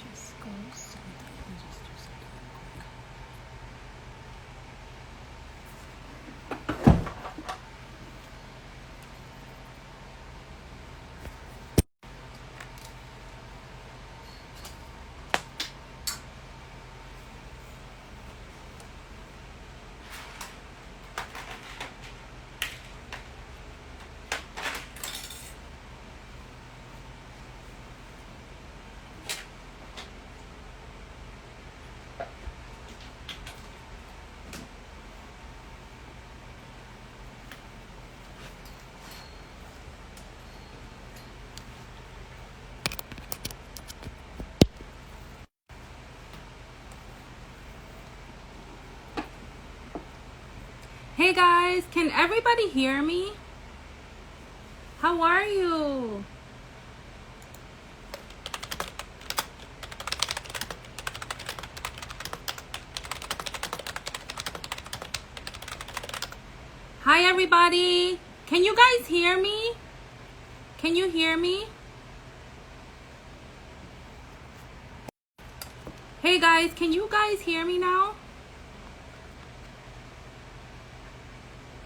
just go so that I can just do something quick. Hey guys, can everybody hear me? How are you? Hi everybody. Can you guys hear me? Can you hear me? Hey guys, can you guys hear me now?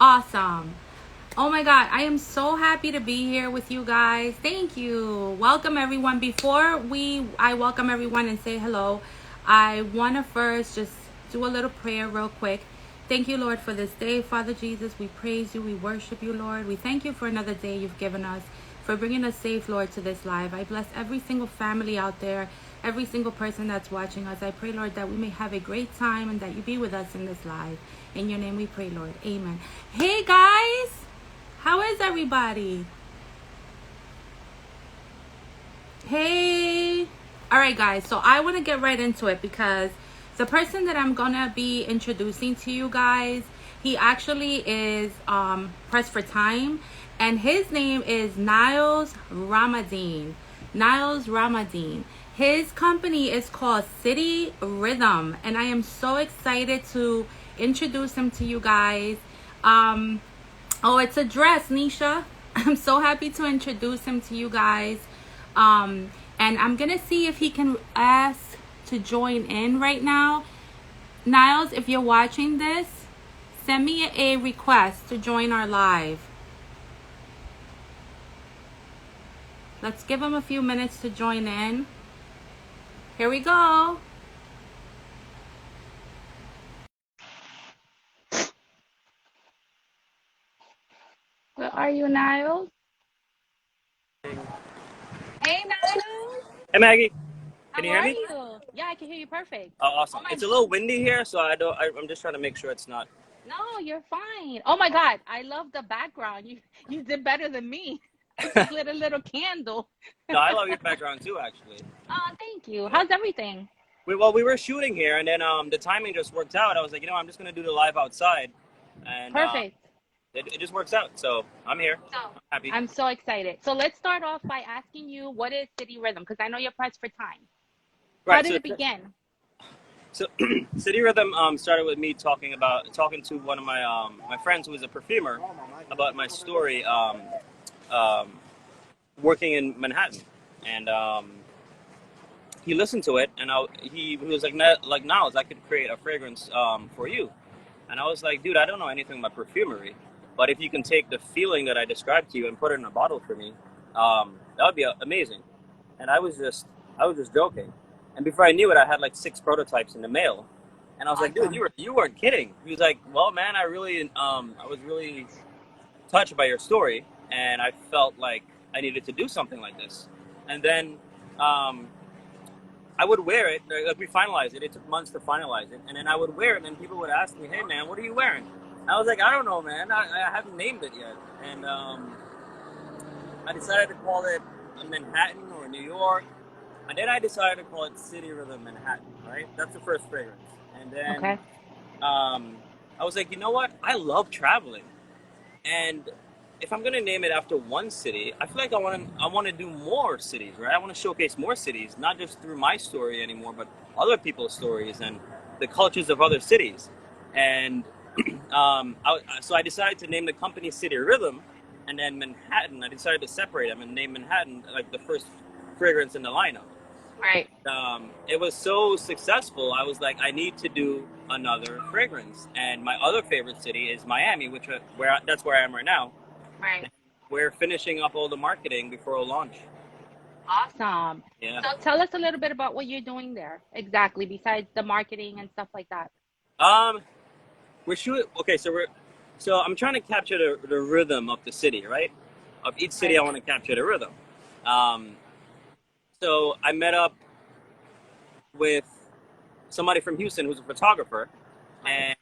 Awesome. Oh my God, I am so happy to be here with you guys. Thank you. Welcome everyone. Before I welcome everyone and say hello, I want to first just do a little prayer real quick. Thank you, Lord, for this day. Father Jesus, we praise you. We worship you, Lord. We thank you for another day you've given us, for bringing us safe, Lord, to this live. I bless every single family out there, every single person that's watching us. I pray, Lord, that we may have a great time and that you be with us in this live. In your name we pray, Lord. Amen. Hey, guys. How is everybody? Hey. All right, guys. So I want to get right into it because the person that I'm going to be introducing to you guys, he actually is pressed for time. And his name is Nyles Ramadine. Nyles Ramadine. His company is called City Rhythm. And I am so excited to introduce him to you guys. Oh, it's a dress, Nisha. I'm so happy to introduce him to you guys. And I'm going to see if he can ask to join in right now. Nyles, if you're watching this, send me a request to join our live. Let's give him a few minutes to join in. Here we go. Where are you, Nyles? Hey, Nyles. Hey Maggie, can How you hear are me? you? Yeah, I can hear you perfect. Oh, Oh awesome. my, It's a little windy here, so I'm just trying to make sure it's not. no, you're fine. Oh my God, I love the background. You did better than me. I just lit a little candle. No, I love your background too, actually. Oh, thank you. How's everything? We were shooting here, and then the timing just worked out. I was like, I'm just gonna do the live outside, and Perfect. it just works out. So I'm here. So I'm happy. I'm so excited. So let's start off by asking you, what is City Rhythm? Because I know you're pressed for time. How Right. did it begin? So City Rhythm started with me talking to one of my friends who is a perfumer about my story um, working in Manhattan, and he listened to it, and he was like, like Niles, I could create a fragrance for you. And I was like, dude, I don't know anything about perfumery, but if you can take the feeling that I described to you and put it in a bottle for me, that would be amazing. And I was just joking. And before I knew it, I had like 6 prototypes in the mail. And I was like, dude, Awesome. you weren't kidding. He was like, well, man, I was really touched by your story, and I felt like I needed to do something like this. And then um, I would wear it. Like we finalized it. It took months to finalize it, and then I would wear it, and people would ask me, "Hey, man, what are you wearing?" I was like, "I don't know, man. I haven't named it yet." And I decided to call it Manhattan or New York, and then I decided to call it City Rhythm Manhattan. Right? That's the first fragrance, and then Okay. I was like, you know what? I love traveling, and if I'm gonna name it after one city, I feel like I want to do more cities, right? I want to showcase more cities, not just through my story anymore, but other people's stories and the cultures of other cities. And so I decided to name the company City Rhythm, and then Manhattan. I decided to separate them and name Manhattan like the first fragrance in the lineup. Right. It was so successful. I was like, I need to do another fragrance. And my other favorite city is Miami, which where that's where I am right now. Right. We're finishing up all the marketing before a launch. Awesome. Yeah. So tell us a little bit about what you're doing there exactly, besides the marketing and stuff like that. Um, we're shooting. Okay, so I'm trying to capture the rhythm of the city, right? Of each city, Right. I want to capture the rhythm. Um, so I met up with somebody from Houston who's a photographer, Right. and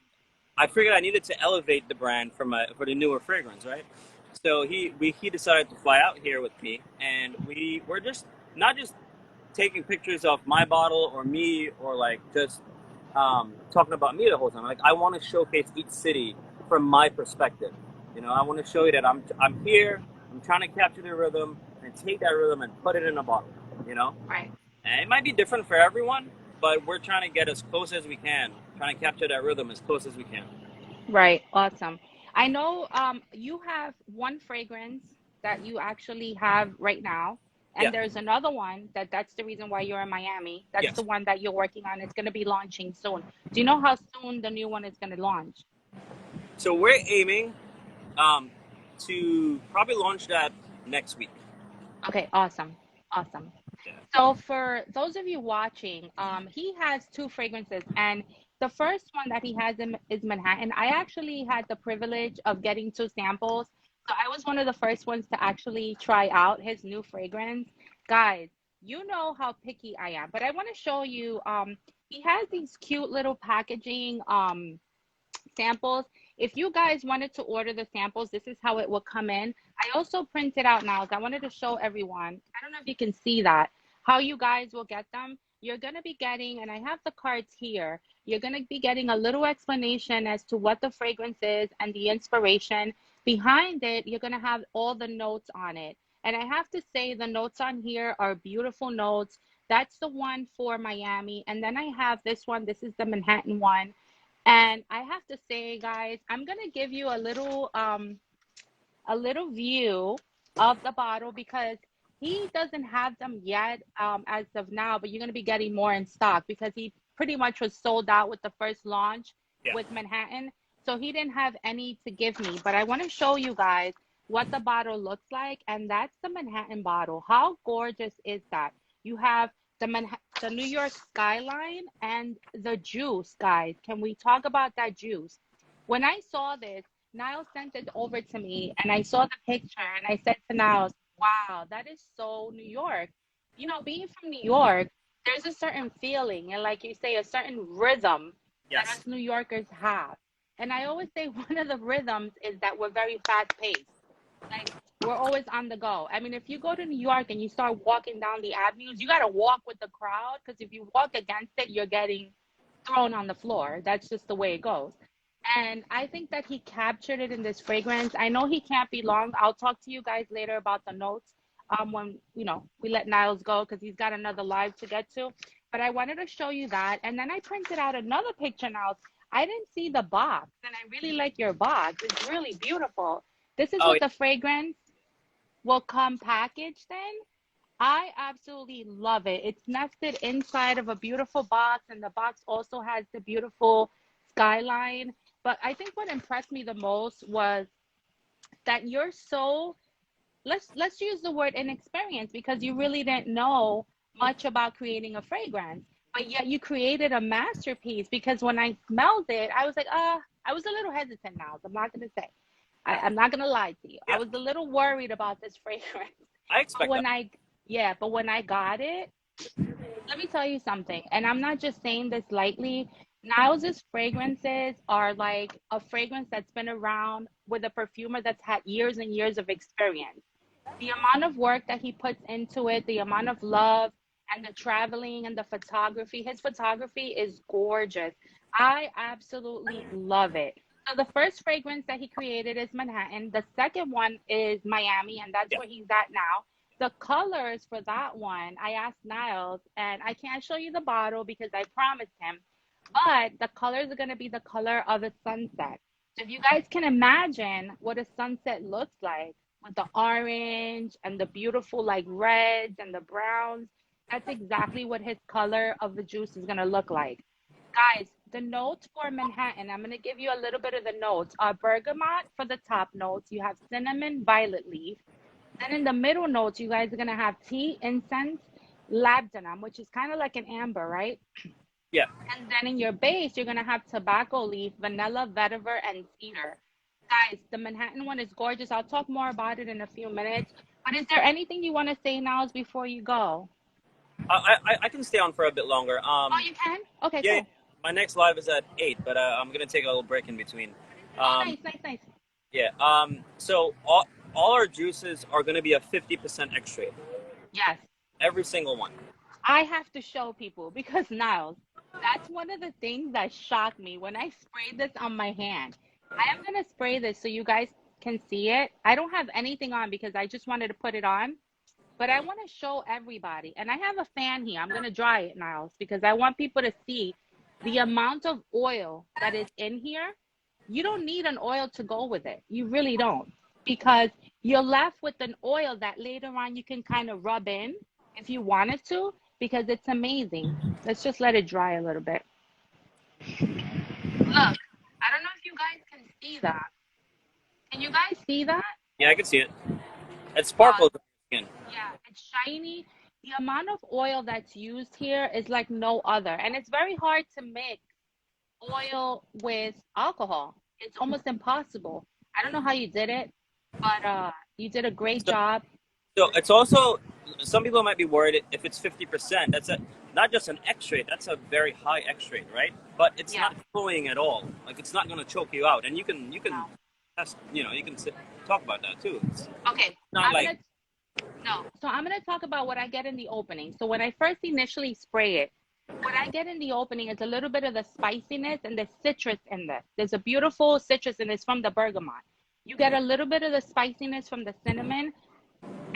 I figured I needed to elevate the brand for the newer fragrance, right? So he decided to fly out here with me, and we were just not just taking pictures of my bottle or me or like just talking about me the whole time. Like I want to showcase each city from my perspective. I want to show you that I'm here. I'm trying to capture the rhythm and take that rhythm and put it in a bottle. You know, Right. and it might be different for everyone, but we're trying to get as close as we can, trying to capture that rhythm as close as we can. Right. Awesome. I know you have one fragrance that you actually have right now, Yeah, and there's another one that's the reason why you're in Miami. That's the yes. one that you're working on. It's going to be launching soon. Do you know how soon the new one is going to launch? So we're aiming um, to probably launch that next week. Okay, awesome. Awesome. Yeah. So for those of you watching, he has two fragrances, and the first one that he has is Manhattan. I actually had the privilege of getting two samples, so I was one of the first ones to actually try out his new fragrance. Guys, you know how picky I am, but I want to show you. He has these cute little packaging. Samples. If you guys wanted to order the samples, this is how it will come in. I also printed out now. I wanted to show everyone. I don't know if you can see that, how you guys will get them. You're going to be getting, and I have the cards here, you're going to be getting a little explanation as to what the fragrance is and the inspiration. Behind it, you're going to have all the notes on it. And I have to say, the notes on here are beautiful notes. That's the one for Miami. And then I have this one. This is the Manhattan one. And I have to say, guys, I'm gonna give you a little view of the bottle because he doesn't have them yet as of now, but you're gonna be getting more in stock because he pretty much was sold out with the first launch Yeah. with Manhattan. So he didn't have any to give me. But I want to show you guys what the bottle looks like, and that's the Manhattan bottle. How gorgeous is that? You have the New York skyline and the juice, guys. Can we talk about that juice? When I saw this, Niles sent it over to me and I saw the picture and I said to Niles, wow, that is so New York. You know, being from New York, there's a certain feeling and, like you say, a certain rhythm that Yes. us New Yorkers have. And I always say one of the rhythms is that we're very fast paced. Like we're always on the go. I mean, if you go to New York and you start walking down the avenues, you got to walk with the crowd because if you walk against it, you're getting thrown on the floor. That's just the way it goes. And I think that he captured it in this fragrance. I know he can't be long. I'll talk to you guys later about the notes when we let Niles go because he's got another live to get to. But I wanted to show you that. And then I printed out another picture, Niles. I didn't see the box, and I really like your box. It's really beautiful. This is Oh, what yeah. the fragrance will come packaged in. I absolutely love it. It's nested inside of a beautiful box, and the box also has the beautiful skyline. But I think what impressed me the most was that you're so, let's use the word inexperienced because you really didn't know much about creating a fragrance. But yet you created a masterpiece because when I smelled it, I was like, I was a little hesitant now. I'm not gonna say. I'm not gonna lie to you. I Yeah. was a little worried about this fragrance. I But expect that. when I yeah, but when I got it, let me tell you something, and I'm not just saying this lightly. Niles's fragrances are like a fragrance that's been around with a perfumer that's had years and years of experience. The amount of work that he puts into it, the amount of love and the traveling and the photography, his photography is gorgeous. I absolutely love it. So the first fragrance that he created is Manhattan. The second one is Miami, and that's Yeah. where he's at now. The colors for that one, I asked Niles, and I can't show you the bottle because I promised him, but the colors are going to be the color of a sunset. So if you guys can imagine what a sunset looks like with the orange and the beautiful like reds and the browns, That's exactly what his color of the juice is going to look like. Guys, the notes for Manhattan, I'm going to give you a little bit of the notes. Bergamot for the top notes. You have cinnamon, violet leaf. Then in the middle notes, you guys are going to have tea, incense, labdanum, which is kind of like an amber, right? Yeah. And then in your base, you're going to have tobacco leaf, vanilla, vetiver, and cedar. Guys, the Manhattan one is gorgeous. I'll talk more about it in a few minutes. But is there anything you want to say, Niles, before you go? I can stay on for a bit longer. Oh, you can? Okay, Yeah, cool. my next live is at 8, but I'm gonna take a little break in between. Oh, Um, nice, nice, nice. yeah. So all our juices are gonna be a 50% extract. Yes. Every single one. I have to show people because Niles, that's one of the things that shocked me when I sprayed this on my hand. I am going to spray this so you guys can see it. I don't have anything on because I just wanted to put it on, but I want to show everybody. And I have a fan here. I'm going to dry it, Niles, because I want people to see the amount of oil that is in here. You don't need an oil to go with it. You really don't, because you're left with an oil that later on you can kind of rub in if you wanted to, because it's amazing. Let's just let it dry a little bit. Look, I don't know if you guys can see that. Can you guys see that? Yeah, I can see it. It Uh, sparkles on your skin. yeah, it's shiny. The amount of oil that's used here is like no other. And it's very hard to mix oil with alcohol. It's almost impossible. I don't know how you did it, but you did a great So, job. so it's also, some people might be worried if it's 50%. That's a not just an X rate. That's a very high X rate, right? But it's Yeah, not cloying at all. Like it's not gonna choke you out, and you can no. test. You can talk about that too. It's Okay, not I'm like gonna no. So I'm gonna talk about what I get in the opening. So when I first initially spray it, what I get in the opening is a little bit of the spiciness and the citrus in this. There's a beautiful citrus in this from the bergamot. You get a little bit of the spiciness from the cinnamon,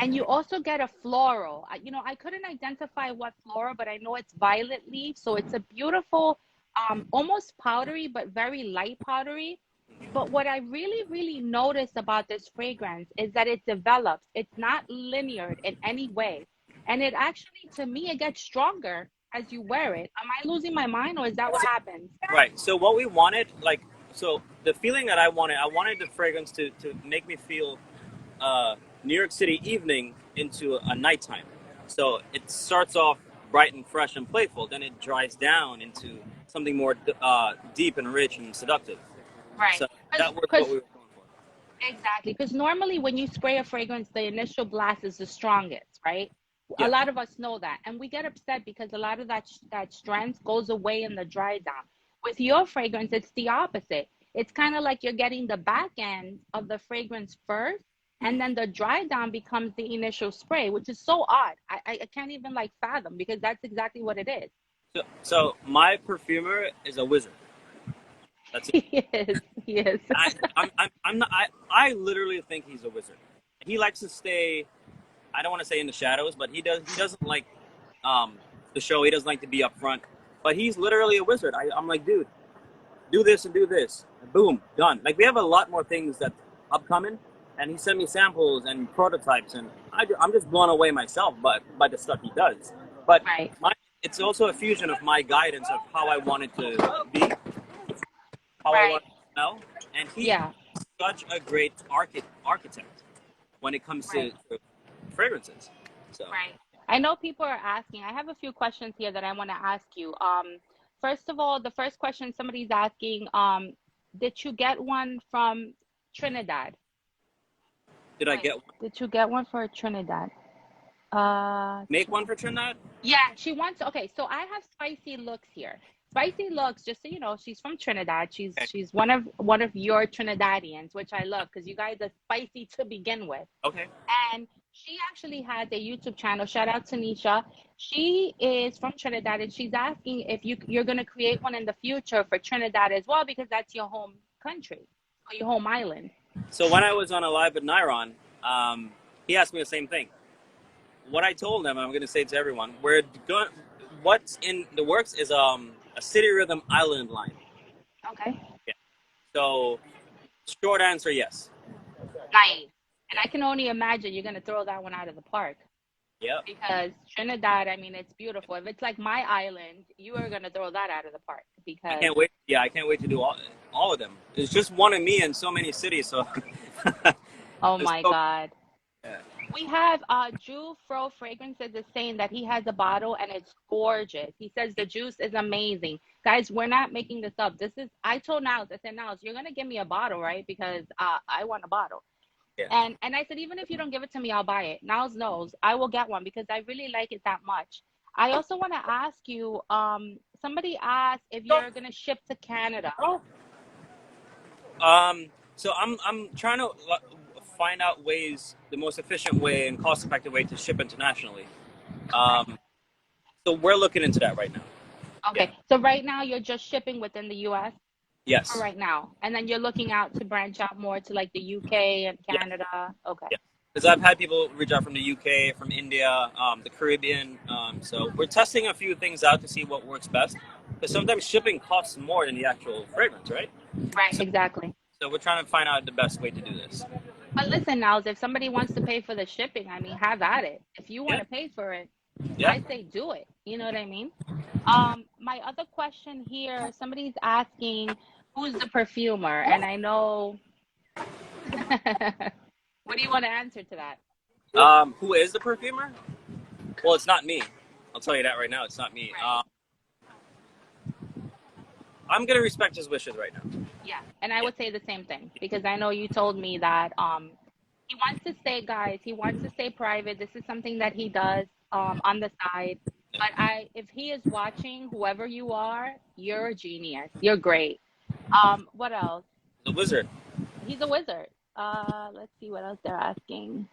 and you also get a floral. I couldn't identify what floral, but I know it's violet leaf. So it's a beautiful, almost powdery, but very light powdery. But what I really, really noticed about this fragrance is that it develops. It's not linear in any way. And it actually, to me, it gets stronger as you wear it. Am I losing my mind, or is that what happens? right. So what we wanted, so the feeling that I wanted the fragrance to make me feel New York City evening into a nighttime. So it starts off bright and fresh and playful, then it dries down into something more deep and rich and seductive. Right. So that was what Because we were going for. exactly. Because normally when you spray a fragrance, the initial blast is the strongest, right? A Yeah. lot of us know that. And we get upset because a lot of that strength goes away in the dry down. With your fragrance, it's the opposite. It's kind of like you're getting the back end of the fragrance first, and then the dry down becomes the initial spray, which is so odd. I can't even like fathom, because that's exactly what it is. So my perfumer is a wizard. That's it. Yes, yes. I'm not. I literally think he's a wizard. He likes to stay. I don't want to say in the shadows, but he doesn't like um, the show. He doesn't like to be up front. But he's literally a wizard. I'm like, dude, do this and do this. And boom, done. Like we have a lot more things that upcoming, and he sent me samples and prototypes, and I'm just blown away myself by the stuff he does. But Right, it's also a fusion of my guidance of how I want it to be, how I right. want it to smell, and he Yeah, is such a great architect when it comes right. to fragrances. So Right. I know people are asking. I have a few questions here that I want to ask you. First of all, the first question somebody's asking, did you get one from Trinidad? did I Wait, get one? did you get one for Trinidad? Make one for Trinidad? Yeah, she wants. Okay, so I have Spicy Looks here. Spicy Looks, just so you know, she's from Trinidad. She's Okay. she's one of your Trinidadians, which I love because you guys are spicy to begin with. Okay. And she actually has a YouTube channel. Shout out to Nisha. She is from Trinidad, and she's asking if you're gonna create one in the future for Trinidad as well, because that's your home country or your home island. So when I was on a live with Nyron, he asked me the same thing. What I told him, I'm going to say to everyone, what's in the works is a City Rhythm Island line. Okay. Yeah. So short answer, yes. Nice. And Yeah. I can only imagine you're gonna throw that one out of the park. Yeah. because Trinidad, I mean, it's beautiful. If it's like my island, you are gonna throw that out of the park I because can't wait. Yeah, I can't wait to do all of them. It's just one of me in so many cities. So oh it's my so, God. yeah. We have Drew Fro Fragrances is saying that he has a bottle and it's gorgeous. He says the juice is amazing. Guys, we're not making this up. This is I told Nyles, I said, Nyles, you're gonna give me a bottle, right? Because I want a bottle. Yeah. And I said, even if you don't give it to me, I'll buy it. Nyles knows I will get one because I really like it that much. I also want to ask you, somebody asked if you're gonna ship to Canada. So I'm trying to find out ways, the most efficient way and cost effective way to ship internationally. Um, so we're looking into that right now. Yeah. Okay, so right now you're just shipping within the US for Yes. right now, and then you're looking out to branch out more to like the UK and Yes. Canada. Okay. Yes. Because I've had people reach out from the UK, from India, the Caribbean. So we're testing a few things out to see what works best. Because sometimes shipping costs more than the actual fragrance, right? Right, So, exactly. so we're trying to find out the best way to do this. But listen, now, if somebody wants to pay for the shipping, I mean, have at it. If you want Yeah. to pay for it, Yeah. I say do it. You know what I mean? My other question here, somebody's asking who's the perfumer, and I know. What do you want to answer to that? Who is the perfumer? Well, it's not me. I'll tell you that right now. It's not me. Right. I'm gonna respect his wishes right now. Yeah, and I Yeah. would say the same thing because I know you told me that he wants to stay, guys, he wants to stay private. This is something that he does on the side. But I if he is watching, whoever you are, you're a genius. You're great. What else? The wizard. He's a wizard. Let's see what else they're asking.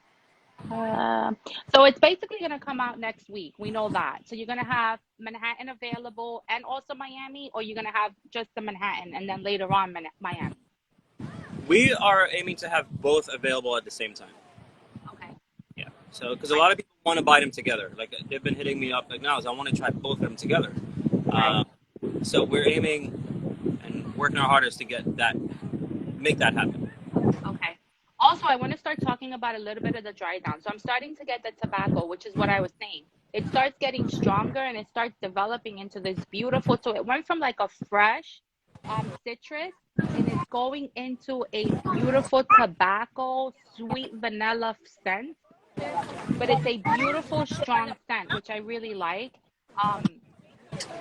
Um, so it's basically going to come out next week. We know that. So you're going to have Manhattan available and also Miami, or you're going to have just the Manhattan and then later on Miami. We are aiming to have both available at the same time. Okay. Yeah. So, because a lot of people want to buy them together. Like they've been hitting me up like now, I want to try both of them together. Right. So we're aiming and working our hardest to get that, make that happen. Okay. Also, I want to start talking about a little bit of the dry down. So I'm starting to get the tobacco, which is what I was saying. It starts getting stronger and it starts developing into this beautiful. So it went from like a fresh citrus and it's going into a beautiful tobacco, sweet vanilla scent. But it's a beautiful, strong scent, which I really like. Um,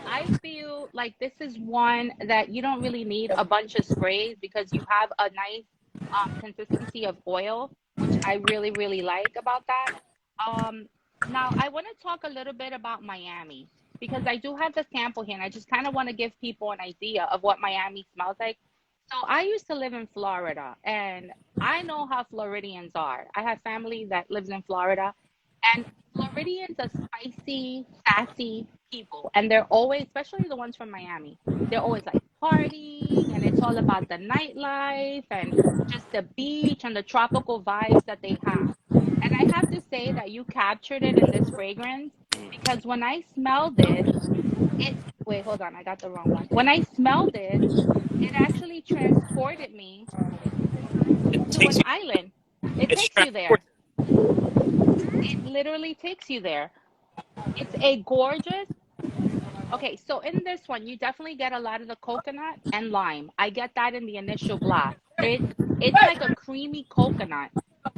I feel like this is one that you don't really need a bunch of sprays because you have a nice consistency of oil, which I really, really like about that. Um, Now, I want to talk a little bit about Miami because I do have the sample here and I just kind of want to give people an idea of what Miami smells like. So I used to live in Florida and I know how Floridians are. I have family that lives in Florida and Floridians are spicy, sassy people. And they're always, especially the ones from Miami, they're always like partying and it's all about the nightlife and just the beach and the tropical vibes that they have. And I have to say that you captured it in this fragrance because when I smelled it, wait, hold on, I got the wrong one. When I smelled it, it actually transported me It to an takes you. island. It It's takes you transport. there. It literally takes you there. It's a gorgeous. Okay, so in this one, you definitely get a lot of the coconut and lime. I get that in the initial blast. It's like a creamy coconut,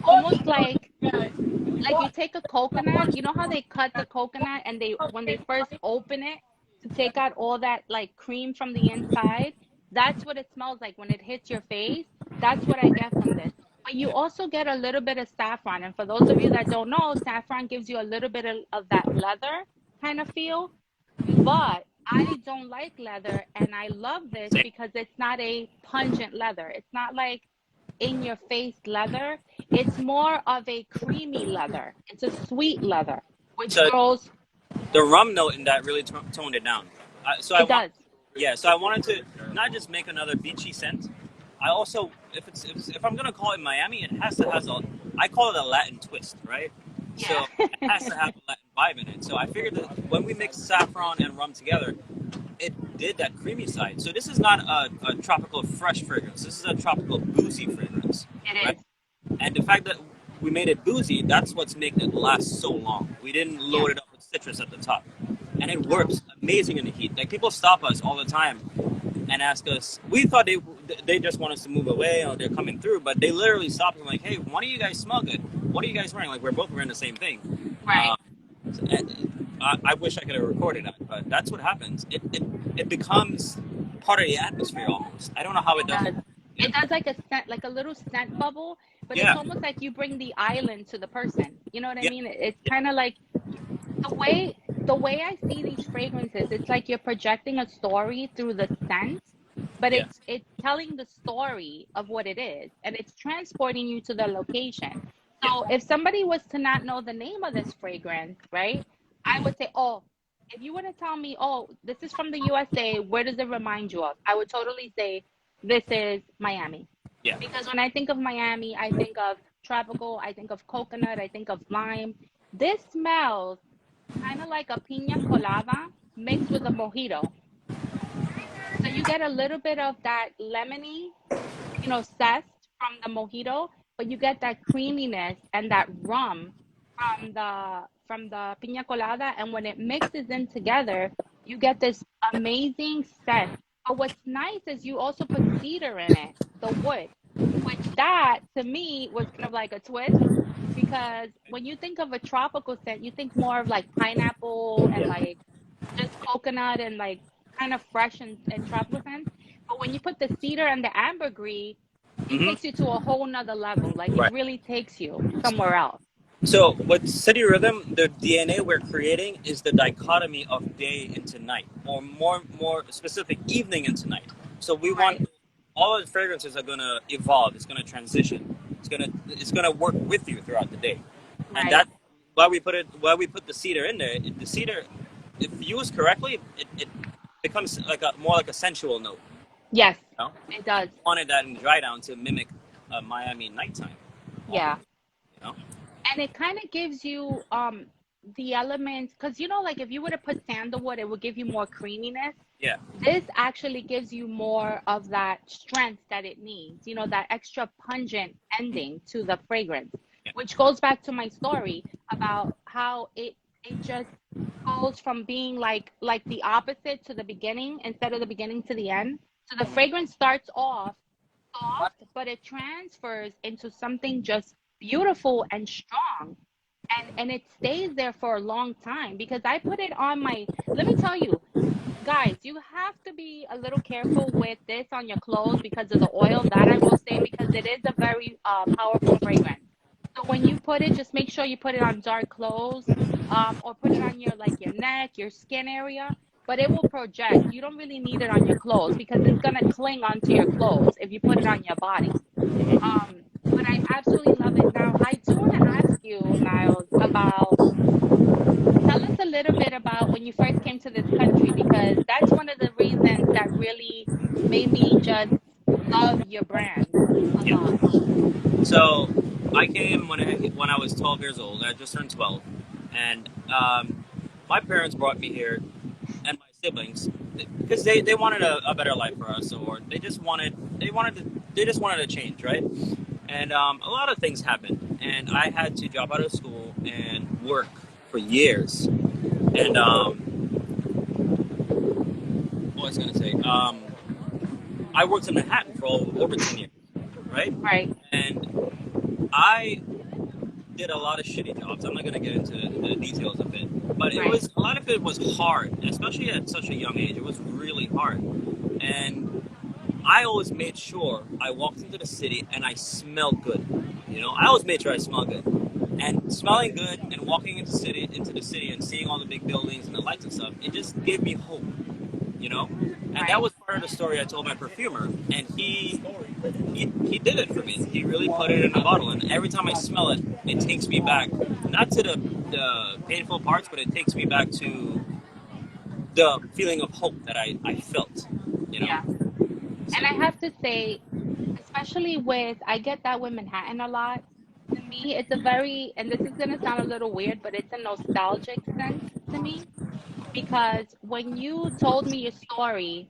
almost like you take a coconut. You know how they cut the coconut and they when they first open it to take out all that like cream from the inside. That's what it smells like when it hits your face. That's what I get from this. But you also get a little bit of saffron. And for those of you that don't know, saffron gives you a little bit of that leather kind of feel. But I don't like leather, and I love this Same. because it's not a pungent leather. It's not like in your face leather. It's more of a creamy leather. It's a sweet leather, which So girls, the rum note in that really toned it down. So I it want, does. yeah. So I wanted to not just make another beachy scent. I also, if I'm gonna call it Miami, it has to have a, I call it a Latin twist, right? Yeah. So it has to have a Latin vibe in it. So I figured that when we mix saffron and rum together, it did that creamy side. So this is not a tropical fresh fragrance. This is a tropical boozy fragrance, It right? is. And the fact that we made it boozy. That's what's making it last so long. We didn't Yeah. load it up with citrus at the top, and it No. works amazing in the heat. Like people stop us all the time and ask us. We thought they just want us to move away or they're coming through, but they literally stopped and like, hey, one of you guys smell good. What are you guys wearing? Like we're both wearing the same thing. Right. I wish I could have recorded that, but that's what happens. It becomes part of the atmosphere almost. I don't know how it It does. does. Yeah. It does like a scent, like a little scent bubble, but it's Yeah. almost like you bring the island to the person. You know what I Yeah. mean? It's Yeah. kind of like the way I see these fragrances, it's like you're projecting a story through the scent, but Yeah. it's telling the story of what it is, and it's transporting you to the location. Yeah. So if somebody was to not know the name of this fragrance, right? I would say, oh, if you were to tell me, oh, this is from the USA, where does it remind you of? I would totally say this is Miami. Yeah. Because when I think of Miami, I think of tropical, I think of coconut, I think of lime. This smells kind of like a piña colada mixed with a mojito. So you get a little bit of that lemony, zest from the mojito, but you get that creaminess and that rum from the piña colada. And when it mixes in together, you get this amazing scent. But what's nice is you also put cedar in it, the wood, which that to me was kind of like a twist because when you think of a tropical scent, you think more of like pineapple and Yeah. like just coconut and like kind of fresh and tropical scents. But when you put the cedar and the ambergris, it Hmm. takes you to a whole nother level. Like it Right. really takes you somewhere else. So with City Rhythm, the DNA we're creating is the dichotomy of day into night, or more specific, evening into night. So we Right, want all of the fragrances are gonna evolve. It's gonna transition. It's gonna work with you throughout the day, and right. that's why we put the cedar in there. The cedar, if used correctly, it becomes like a more like a sensual note. Yes, You know, it and does. we wanted that in dry down to mimic Miami nighttime. Yeah. You know, And it kind of gives you the elements because like if you were to put sandalwood, it would give you more creaminess. yeah. This actually gives you more of that strength that it needs, that extra pungent ending to the fragrance, Yeah. which goes back to my story about how it just goes from being like the opposite to the beginning instead of the beginning to the end. So the fragrance starts off soft, but it transfers into something just beautiful and strong. And it stays there for a long time because I put it on my, let me tell you, guys, you have to be a little careful with this on your clothes because of the oil, that I will say, because it is a very powerful fragrance. So when you put it, just make sure you put it on dark clothes, or put it on your neck, your skin area, but it will project. You don't really need it on your clothes because it's gonna cling onto your clothes if you put it on your body. But I absolutely love it. Now, I do want to ask you, Niles, about tell us a little bit about when you first came to this country, because that's one of the reasons that really made me just love your brand a Yeah. lot. So I came when I was 12 years old. I just turned 12, and my parents brought me here, and my siblings, because they wanted a better life for us, or they just wanted to change, right? And a lot of things happened, and I had to drop out of school and work for years. And what was I gonna say? I worked in Manhattan for over 10 years, right? Right, And I did a lot of shitty jobs. I'm not gonna get into the details of it, but it right. was a lot of it was hard, especially at such a young age. It was really hard, and I always made sure I walked into the city and I smelled good. I always made sure I smelled good, and smelling good and walking into the city and seeing all the big buildings and the lights and stuff. It just gave me hope. And that Right. was part of the story I told my perfumer, and he did it for me. He really put it in a bottle, and every time I smell it, it takes me back, not to the painful parts, but it takes me back to the feeling of hope that I felt. You know. Yeah. And So I have to say, especially I get that with Manhattan a lot. To me, it's a very, and this is going to sound a little weird, but it's a nostalgic sense to me because when you told me your story,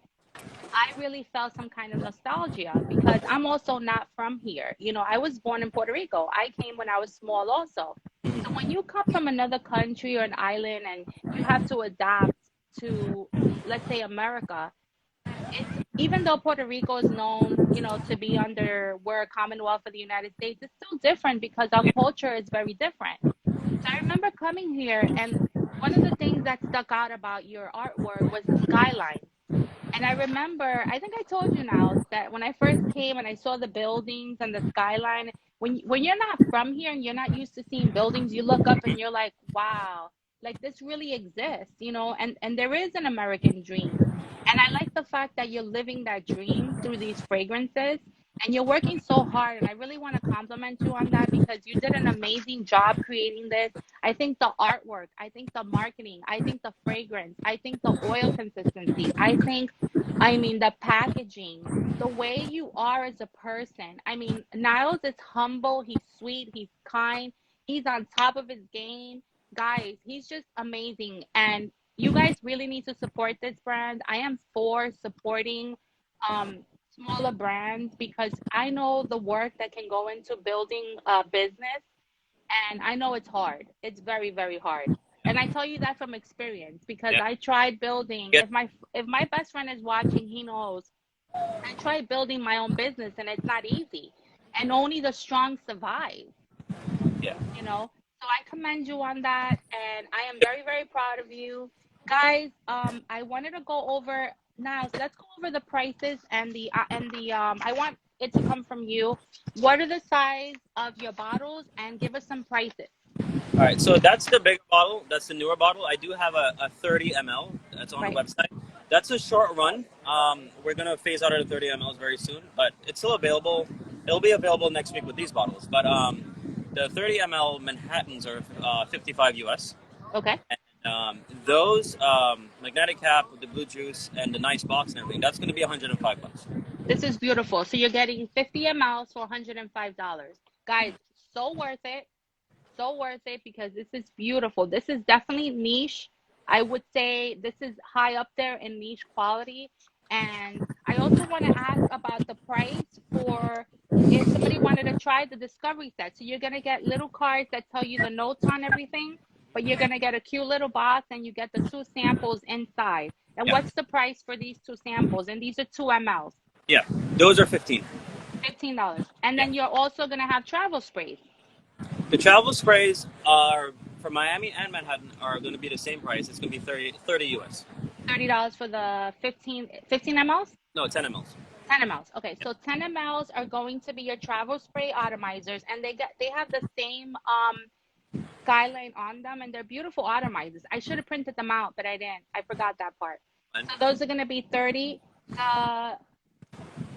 I really felt some kind of nostalgia because I'm also not from here. You know, I was born in Puerto Rico. I came when I was small also. So when you come from another country or an island and you have to adapt to, let's say, America, it's even though Puerto Rico is known, you know, to be under we're a Commonwealth of the United States, it's still different because our culture is very different. So I remember coming here, and one of the things that stuck out about your artwork was the skyline. And I remember, I think I told you now that when I first came and I saw the buildings and the skyline, when you're not from here and you're not used to seeing buildings, you look up and you're like, wow, like this really exists, you know, and there is an American dream. And I like the fact that you're living that dream through these fragrances and you're working so hard. And I really want to compliment you on that because you did an amazing job creating this. I think the artwork, I think the marketing, I think the fragrance, I think the oil consistency, I mean, the packaging, the way you are as a person. I mean, Niles is humble, he's sweet, he's kind, he's on top of his game. Guys, he's just amazing. And you guys really need to support this brand. I am for supporting um, smaller brands because I know the work that can go into building a business, and I know it's hard. It's very, very hard. And I tell you that from experience because Yeah. I tried building. Yeah. If my best friend is watching, he knows. I tried building my own business and it's not easy. And only the strong survive, Yeah. you know. So I commend you on that and I am very, very proud of you. Guys, I wanted to go over now. So let's go over the prices and the I want it to come from you. What are the size of your bottles and give us some prices? All right, so that's the bigger bottle. That's the newer bottle. I do have a 30 ml. That's on the Right. website. That's a short run. We're gonna phase out of the 30 mls very soon, but it's still available. It'll be available next week with these bottles. But the 30 ml Manhattans are 55 US. Okay. And those magnetic cap with the blue juice and the nice box and everything. That's gonna be 105 bucks. This is beautiful. So you're getting 50 mLs for $105. Guys, so worth it. So worth it because this is beautiful. This is definitely niche. I would say this is high up there in niche quality. And I also want to ask about the price for if somebody wanted to try the discovery set. So you're going to get little cards that tell you the notes on everything, but you're going to get a cute little box and you get the two samples inside. And Yeah, what's the price for these two samples? And these are 2 mLs. yeah. Those are 15. $15. And Yeah. then you're also going to have travel sprays. The travel sprays are for Miami and Manhattan are going to be the same price. It's going to be 30 US. $30 for the 15 mLs? No, 10 mls. 10 mLs. Okay, so 10 mLs are going to be your travel spray atomizers, and they have the same skyline on them, and they're beautiful atomizers. I should have printed them out, but I didn't. I forgot that part. And So those are going to be 30.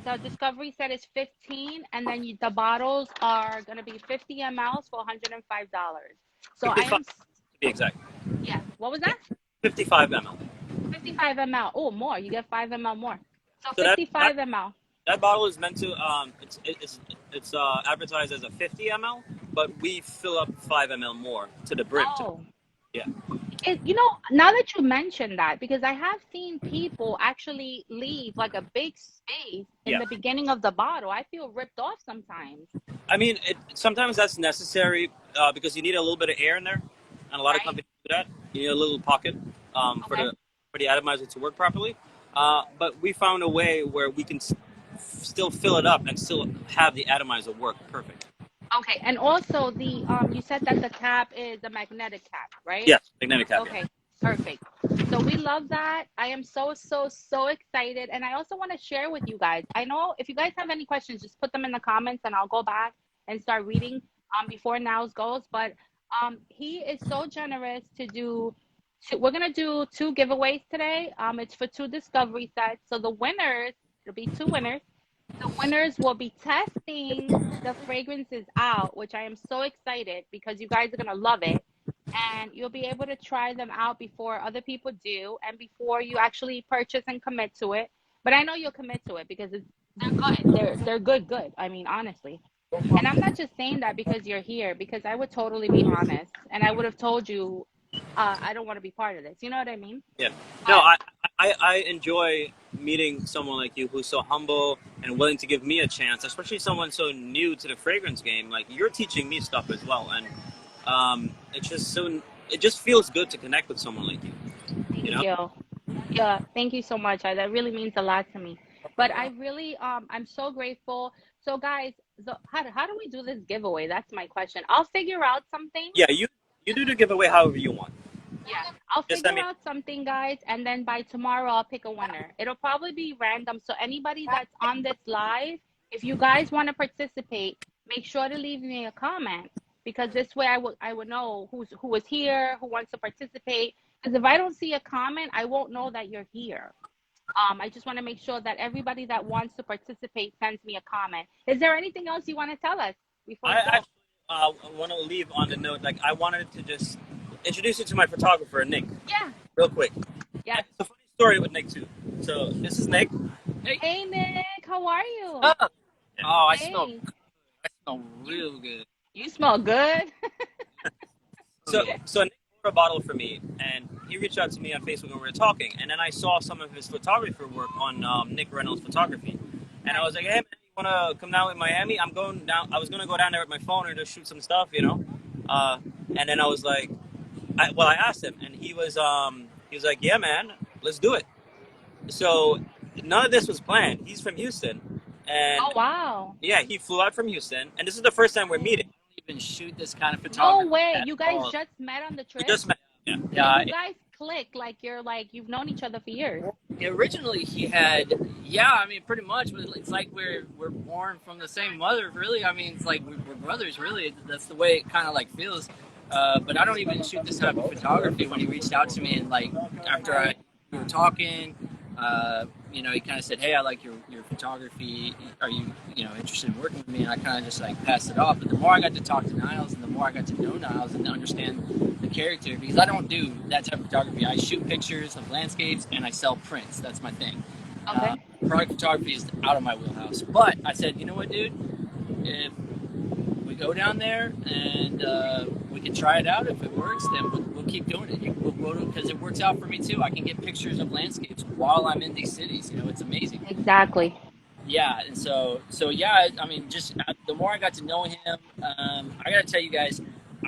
The discovery set is 15, and then the bottles are going to be 50 mLs for $105. So I 55 am, to be exact. yeah. What was that? 55 ml. 55 ml. Oh, more. You get 5 ml more. So So 55 ml. that bottle is meant to it's advertised as a 50 ml, but we fill up 5 ml more to the brim. Oh, Yeah. you know, now that you mentioned that, because I have seen people actually leave like a big space in Yeah. the beginning of the bottle. I feel ripped off sometimes. I mean, sometimes that's necessary because you need a little bit of air in there, and a lot of Right. companies do that. You need a little pocket Okay. for the atomizer to work properly. But we found a way where we can still fill it up and still have the atomizer work perfect. Okay. And also you said that the cap is a magnetic cap, right? Yeah, magnetic cap. Okay. Perfect. So we love that. I am so, so, so excited. And I also want to share with you guys. I know if you guys have any questions, just put them in the comments and I'll go back and start reading before Nyles goes. But he is so generous to do we're gonna do 2 giveaways today. It's for 2 discovery sets. So the winners, it'll be 2 winners. The winners will be testing the fragrances out, which I am so excited because you guys are gonna love it. And you'll be able to try them out before other people do and before you actually purchase and commit to it. But I know you'll commit to it because they're good. They're good. I mean, honestly. And I'm not just saying that because you're here, because I would totally be honest and I would have told you I don't want to be part of this. You know what I mean? Yeah. No, But I enjoy meeting someone like you who's so humble and willing to give me a chance, especially someone so new to the fragrance game. Like you're teaching me stuff as well, and it just feels good to connect with someone like you. You Thank know? you. Yeah, thank you so much. That really means a lot to me. But I really, I'm so grateful. So, guys, how do we do this giveaway? That's my question. I'll figure out something. Yeah, you do the giveaway however you want. Yeah, I'll Just send figure me. out something, guys, and then by tomorrow I'll pick a winner. It'll probably be random. So anybody that's on this live, if you guys want to participate, make sure to leave me a comment because this way I would know who is here, who wants to participate. Because if I don't see a comment, I won't know that you're here. I just want to make sure that everybody that wants to participate sends me a comment. Is there anything else you want to tell us before I you go? actually want to leave on the note like I wanted to just introduce you to my photographer Nick, Yeah. real quick. Yes. It's a funny story with Nick too. So this is Nick. Hey. Hey, Nick, how are you? Oh, I smell. Hey, I smell you real good. you smell good. So Nick bought a bottle for me, and he reached out to me on Facebook, and we were talking. And then I saw some of his photography work on Nick Reynolds Photography, and I was like, "Hey man, you wanna come down with Miami? I'm going down. I was gonna go down there with my phone and just shoot some stuff, you know." Uh, and then I was like, I asked him, and he was like, "Yeah, man, let's do it." So none of this was planned. He's from Houston, Oh, and wow. yeah, he flew out from Houston, and this is the first time we're meeting. Even shoot this kind of No photography way. at You guys all. just met on the We trip? just met. Yeah. Yeah. And you guys click like you've known each other for years. Originally, he had. Yeah, I mean, pretty much. But it's like we're born from the same mother. Really, I mean, it's like we're brothers. Really, that's the way it kind of like feels. But I don't even shoot this type of photography. When he reached out to me and like after we were talking, you know, he kind of said, "Hey, I like your photography. Are you interested in working with me?" And I kind of just like passed it off. But the more I got to talk to Nyles, and the more I got to know Nyles and understand the character, because I don't do that type of photography. I shoot pictures of landscapes and I sell prints. That's my thing. Okay. Product photography is out of my wheelhouse. But I said, you know what, dude? If we go down there and we can try it out. If it works, then we'll keep doing it. Because it works out for me too. I can get pictures of landscapes while I'm in these cities. You know, it's amazing. Exactly. Yeah, and so yeah. I mean, just the more I got to know him, I gotta tell you guys,